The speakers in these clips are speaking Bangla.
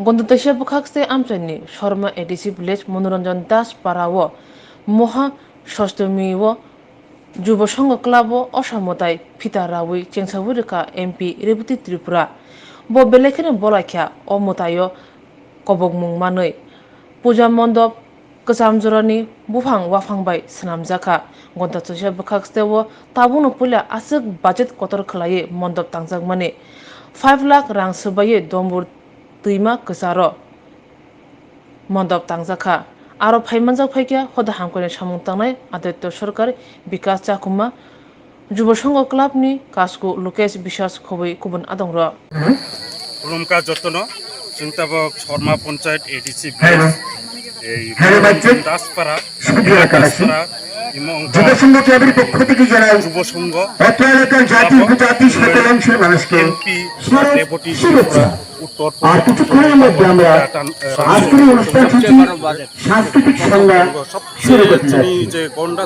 গন্তদেশে বুখাকসে আমচাইনি শর্মা এডিসি ভিলেজ মনোরঞ্জন দাস পাড়াও মহা ষষ্ঠমীও যুব সংঘ ক্লাব অসমতাই ফিতা রাউই চেংসাবু রেখা এমপি রেবতী ত্রিপুরা ব বেলেখেনে বলাখ্যা অমতায় কবকমুং মাनै পুজা মণ্ডপ কচামজরানি বুফাং ওয়াফাংবাই স্নামজাखा গন্তদেশে বুখাকসেও তাবুনো পুলা আসক বাজেট কতর खलायै मण्डप तांजाकमानि 5 लाख रां सोबायै दम्बुर दैमा कसारो मण्डप तांजाखा आरो फाइमानजाक फाइकिया हदा हामखने सामुं तांनाय आदित्य सरकार बिकास जाकुमा जुब संघ क्लाबनि कासको लोकेश बिश्वास खबै गुबुन आदंर রুমকা যত্ন চিন্তাবক শর্মা পঞ্চায়েত এডিসি ভিলেজ এই মনোরঞ্জন দাসপাড়া দাসপাড়া যুব সংঘ এমপি ডেপুটি উত্তর সবচেয়ে যে গন্ডা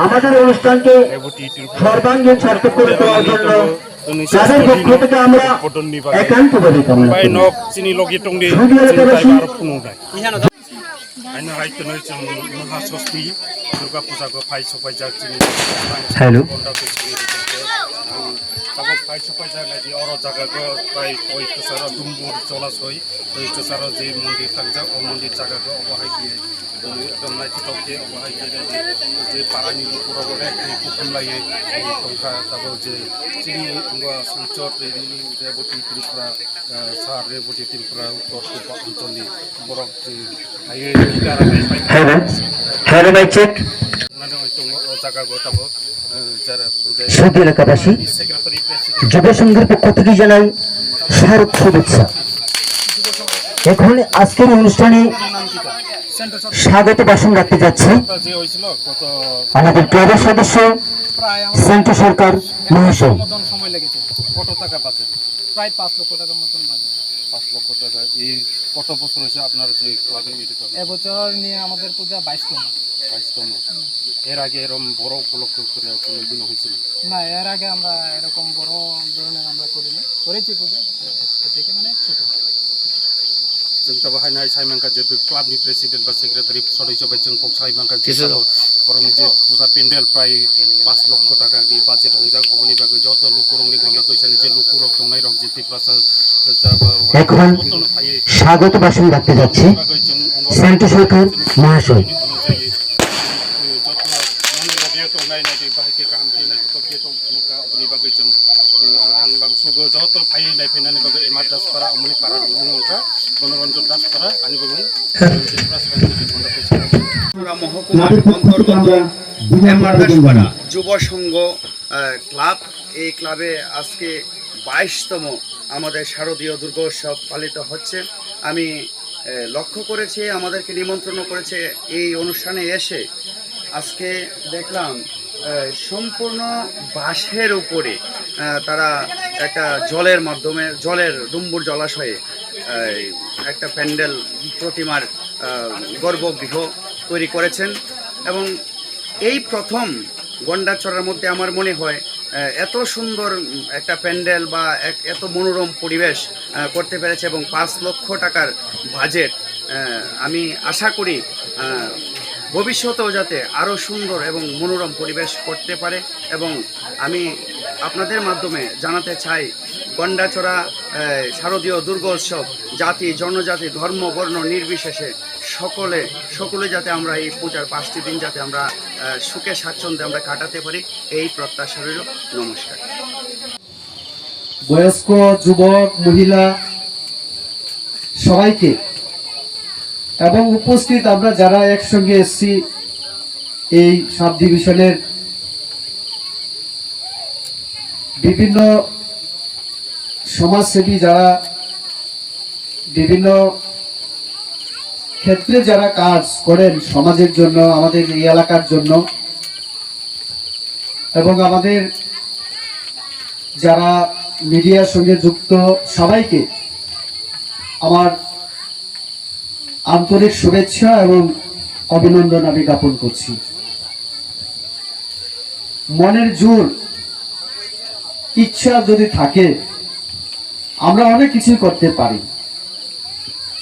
আমাদের অনুষ্ঠানকে সর্বাঙ্গীন সার্থক করে তোলার জন্য তাদের পক্ষ থেকে আমরা একান্তভাবে কামনা করি। Hello Tabok pai sopai jaga di oro jaga go pai koi kesara dumbur cola soi, koi kesara di mandir tangja, o mandir jaga go obahai ki, ekdom nai kitok ke obahai ki di parani di pura gore di kukum lai tongka tabok je sini angga Swrangchati ini reboti Tripura sar reboti Tripura uttor kupa antoni borok di aye negara pai. Hello mic check. Mana itu jaga go tabok. সুদী এলাকাবাসী যুব সংঘের পক্ষ থেকে জানাই শারদ শুভেচ্ছা। এখন আজকের অনুষ্ঠানে স্বাগত ভাষণ রাখতে যাচ্ছে আমাদের ক্লাবের সদস্য সেন্টু সরকার মহাশয়। প্রায় 5 লক্ষ টাকার মতন বাজেট। 5 লক্ষ টাকা। এই কত বছর হয়েছে আপনার যে ক্লাবে? এবছর নিয়ে আমাদের পূজা 22তম। এর আগে এরকম বড় উপলক্ষ করে কোনোদিন হয়েছিল না? এর আগে আমরা এরকম বড় ধরনের আমরা করিনি, করেছি পূজা থেকে মানে ছোট। जों बाहायनाय साइमांका जे क्लाबनि प्रेसिडेन्ट बा सेक्रेटारि सदस्य बाय जों कक साइमांका जे बरं जे पूजा पेन्डेल प्राय 5 লক্ষ টাকাनि बाजेट अंजा अबनि बागै যত লুকুরংনি গন্ডা কইছানি যে লুকুরক দंनाय রক যে ত্রিপুরা এখন স্বাগত ভাষণ রাখতে যাচ্ছে সেন্টু সরকার মহাশয়। Tungai nanti bahaya kami nanti kita muka abni bagai jeng anglam sugo jauh tu payah naik pena ni bagai emat das para umni para muka menoronjol das para ani bagai মহকুমার অন্তর্গত এমার দাসপাড়া যুব সংঘ ক্লাব, এই ক্লাবে আজকে 22তম আমাদের শারদীয় দুর্গোৎসব পালিত হচ্ছে। আমি লক্ষ্য করেছি আমাদেরকে নিমন্ত্রণ করেছে এই অনুষ্ঠানে এসে। আজকে দেখলাম সম্পূর্ণ বাঁশের উপরে তারা একটা জলের মাধ্যমে জলের ডুম্বুর জলাশয়ে একটা প্যান্ডেল প্রতিমার গর্ভগৃহ তৈরি করেছেন এবং এই প্রথম গন্ডাচড়ার মধ্যে আমার মনে হয় এত সুন্দর একটা প্যান্ডেল বা এত মনোরম পরিবেশ করতে পেরেছে এবং 5 লক্ষ টাকার বাজেট। আমি আশা করি ভবিষ্যতেও যাতে আরও সুন্দর এবং মনোরম পরিবেশ করতে পারে এবং আমি আপনাদের মাধ্যমে জানাতে চাই গন্ডাচড়া শারদীয় দুর্গোৎসব জাতি জনজাতি ধর্ম বর্ণ নির্বিশেষে সকলে যাতে আমরা এই পূজার 5টি দিন যাতে আমরা সুখে স্বাচ্ছন্দ্যে আমরা কাটাতে পারি, এই প্রত্যাশা রইল। নমস্কার। বয়স্ক যুবক মহিলা সবাইকে এবং উপস্থিত আমরা যারা একসঙ্গে এসেছি এই সাব ডিভিশনের বিভিন্ন সমাজসেবী যারা বিভিন্ন ক্ষেত্রে যারা কাজ করেন সমাজের জন্য, আমাদের এই এলাকার জন্য, এবং আমাদের যারা মিডিয়ার সঙ্গে যুক্ত সবাইকে আমার আন্তরিক শুভেচ্ছা এবং অভিনন্দন আমি জ্ঞাপন করছি। মনের জোর ইচ্ছা যদি থাকে আমরা অনেক কিছুই করতে পারি।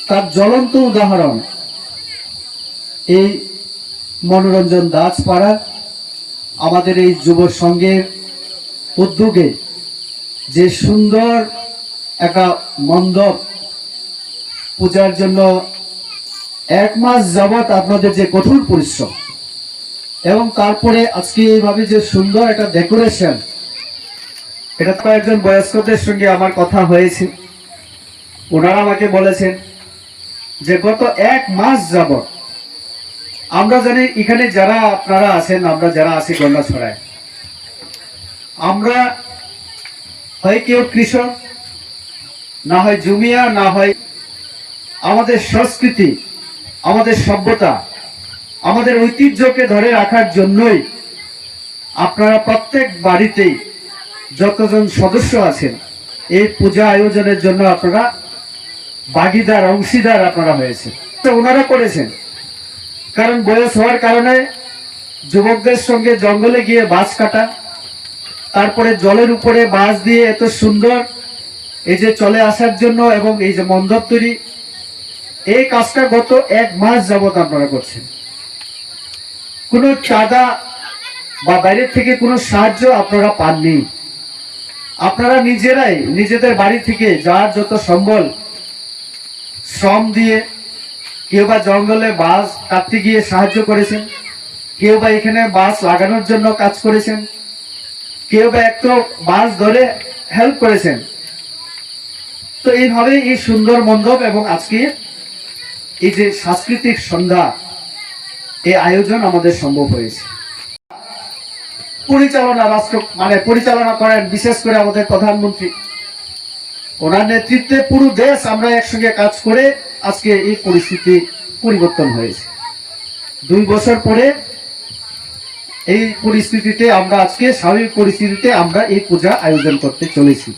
তার জ্বলন্ত উদাহরণ এই মনোরঞ্জন দাসপাড়া আমাদের এই যুব সংঘের উদ্যোগে যে সুন্দর একটা মণ্ডপ পূজার জন্য 1 মাস যাবৎ আপনাদের যে কঠোর পরিশ্রম এবং তারপরে আজকে এইভাবে যে সুন্দর একটা ডেকোরেশন, এটা কয়েকজন বয়স্কদের সঙ্গে আমার কথা হয়েছে। ওনারা আমাকে বলেছেন যে গত 1 মাস যাবৎ আমরা জানি এখানে যারা আপনারা আছেন, আমরা যারা আছি গন্ডাছড়ায়, আমরা হয় কেউ কৃষক, না হয় জমিয়া, না হয় আমাদের সংস্কৃতি, আমাদের সভ্যতা, আমাদের ঐতিহ্যকে ধরে রাখার জন্যই আপনারা প্রত্যেক বাড়িতেই যতজন সদস্য আছেন এই পূজা আয়োজনের জন্য আপনারা ভাগীদার, অংশীদার আপনারা হয়েছে। তো ওনারা করেছেন, কারণ বয়স হওয়ার কারণে যুবকদের সঙ্গে জঙ্গলে গিয়ে বাঁশ কাটা, তারপরে জলের উপরে বাঁশ দিয়ে এত সুন্দর এই যে চলে আসার জন্য এবং এই যে মণ্ডপ তৈরি, এই কাজটা গত 1 মাস যাবত আপনারা করছেন। কোনো চাঁদা বা বাইরের থেকে কোনো সাহায্য আপনারা পাননি। আপনারা নিজেরাই নিজেদের বাড়ি থেকে যার যত সম্বল শ্রম দিয়ে, কেউ বা জঙ্গলে বাঁশ কাটতে গিয়ে সাহায্য করেছেন, কেউ বা এখানে বাঁশ লাগানোর জন্য কাজ করেছেন, কেউ বা একটু বাঁশ ধরে হেল্প করেছেন। তো এইভাবে এই সুন্দর মণ্ডপ এবং আজকে এই যে সাংস্কৃতিক সন্ধ্যা, এই আয়োজন আমাদের সম্ভব হয়েছে। পরিচালনা করেন বিশেষ করে আমাদের প্রধানমন্ত্রী, ওনার নেতৃত্বে পুরো দেশ আমরা একসঙ্গে কাজ করে আজকে এই পরিস্থিতি পরিবর্তন হয়েছে। 2 বছর পরে এই পরিস্থিতিতে আমরা আজকে স্বাভাবিক পরিস্থিতিতে আমরা এই পূজা আয়োজন করতে চলেছি।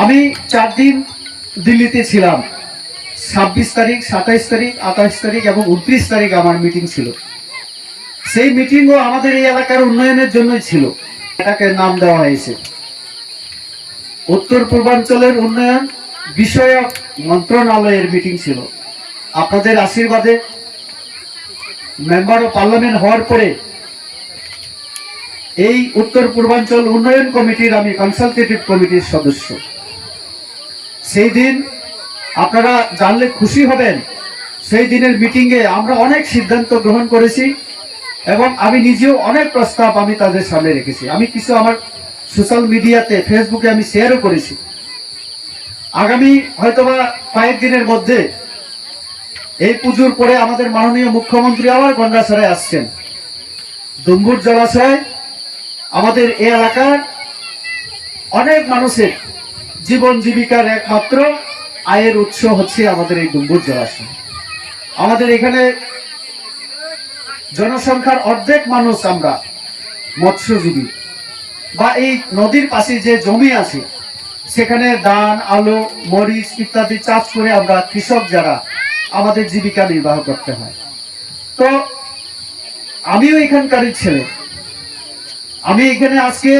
আমি 4 দিন দিল্লিতে ছিলাম। 26 তারিখ, 27 তারিখ, 28 তারিখ এবং 29 তারিখ আমার মিটিং ছিল। সেই মিটিংও আমাদের এই এলাকার উন্নয়নের জন্যই ছিল। এটাকে নাম দেওয়া হয়েছে উত্তর পূর্বাঞ্চলের উন্নয়ন বিষয়ক মন্ত্রণালয়ের মিটিং ছিল। আপনাদের আশীর্বাদে মেম্বার অফ পার্লামেন্ট হওয়ার পরে এই উত্তর পূর্বাঞ্চল উন্নয়ন কমিটির আমি কনসালটেটিভ কমিটির সদস্য। সেই দিন আপনারা জানলে খুশি হবেন, সেই দিনের মিটিংয়ে আমরা অনেক সিদ্ধান্ত গ্রহণ করেছি এবং আমি নিজেও অনেক প্রস্তাব আমি তাদের সামনে রেখেছি। আমি কিছু আমার সোশ্যাল মিডিয়াতে, ফেসবুকে আমি শেয়ারও করেছি। আগামী হয়তোবা কয়েকদিনের মধ্যে এই পুজোর পরে আমাদের মাননীয় মুখ্যমন্ত্রী আবার গন্ডাছড়ায় আসছেন। ডুম্বুর জলাশয় আমাদের এই এলাকার অনেক মানুষের জীবন জীবিকার একমাত্র আয়ের উৎস হচ্ছে আমাদের এই ডুম্বুর জলাশয়। আমাদের এখানে জনসংখ্যার অর্ধেক মানুষ আমরা মৎস্যজীবী, বা এই নদীর পাশে যে জমি আছে সেখানে ধান, আলু, মরিচ ইত্যাদি চাষ করে আমরা কৃষক যারা আমাদের জীবিকা নির্বাহ করতে হয়। তো আমিও এখানকারই ছেলে। আমি এখানে আজকে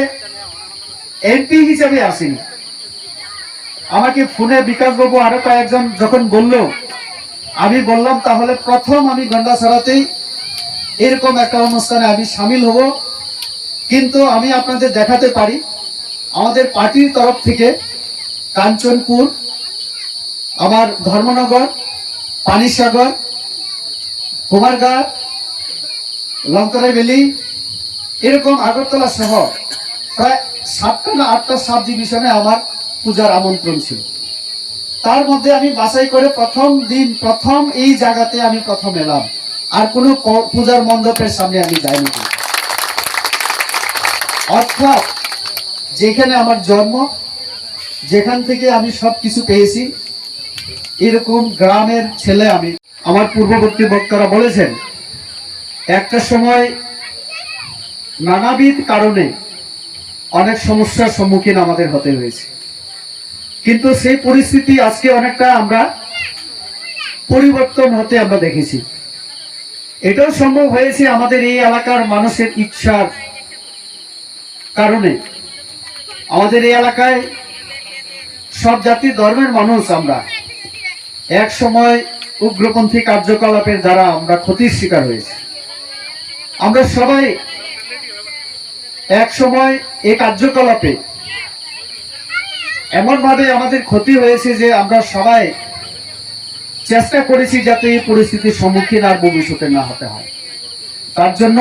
এমপি হিসাবে আসিনি। আমাকে ফোনে বিকাশবাবু আরো কয়েকজন যখন বলল, আমি বললাম তাহলে প্রথম আমি গন্ডাছড়াতেই এরকম একটা অনুষ্ঠানে আমি সামিল হব। কিন্তু আমি আপনাদের দেখাতে পারি আমাদের পার্টির তরফ থেকে কাঞ্চনপুর, আমার ধর্মনগর, পানিসাগর, কুমারঘাট, লঙ্করাই ভ্যালি, এরকম আগরতলা সহ প্রায় 7টা না 8টা সাব ডিভিশনে আমার পূজার আমন্ত্রণ ছিল। তার মধ্যে আমি বাছাই করে প্রথম দিন প্রথম এই জায়গাতে আমি প্রথম এলাম। আর কোনো পূজার মণ্ডপের সামনে আমি যাইনি। অর্থাৎ যেখানে আমার জন্ম, যেখান থেকে আমি সবকিছু পেয়েছি, এরকম গ্রামের ছেলে আমি। আমার পূর্ববর্তী বক্তারা বলেছেন একটা সময় নানাবিধ কারণে অনেক সমস্যার সম্মুখীন আমাদের হতে হয়েছে, কিন্তু সেই পরিস্থিতি আজকে অনেকটা আমরা পরিবর্তন হতে আমরা দেখেছি। এটাও সম্ভব হয়েছে আমাদের এই এলাকার মানুষের ইচ্ছার কারণে। আমাদের এই এলাকায় সব জাতি ধর্মের মানুষ আমরা এক সময় উগ্রপন্থী কার্যকলাপের দ্বারা আমরা ক্ষতির শিকার হয়েছি। আমরা সবাই এক সময় এই কার্যকলাপে এমন ভাবে আমাদের ক্ষতি হয়েছে যে আমরা সবাই চেষ্টা করেছি যাতে এই পরিস্থিতির সম্মুখীন আর ভবিষ্যতে না হতে হয়। তার জন্য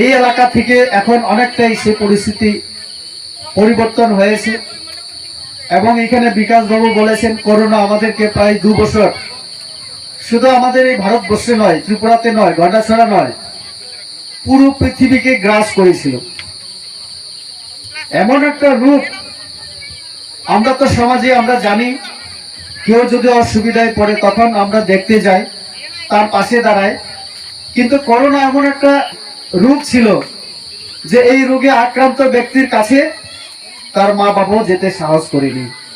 এই এলাকা থেকে এখন অনেকটাই সেই পরিস্থিতি পরিবর্তন হয়েছে। এবং এখানে বিকাশ বাবু বলেছেন করোনা আমাদেরকে প্রায় 2 বছর শুধু আমাদের এই ভারতবর্ষে নয়, ত্রিপুরাতে নয়, গন্ডাছড়া নয়, পুরো পৃথিবীকে গ্রাস করেছিল। এমন একটা রূপ আমরা তো সমাজে আমরা জানি, কেউ যদি অসুবিধায় পড়ে তখন আমরা দেখতে যাই, তার পাশে দাঁড়াই। কিন্তু করোনা এমন একটা রোগ ছিল যে এই রোগে আক্রান্ত ব্যক্তির কাছে তার মা বাবাও যেতে সাহস করেনি।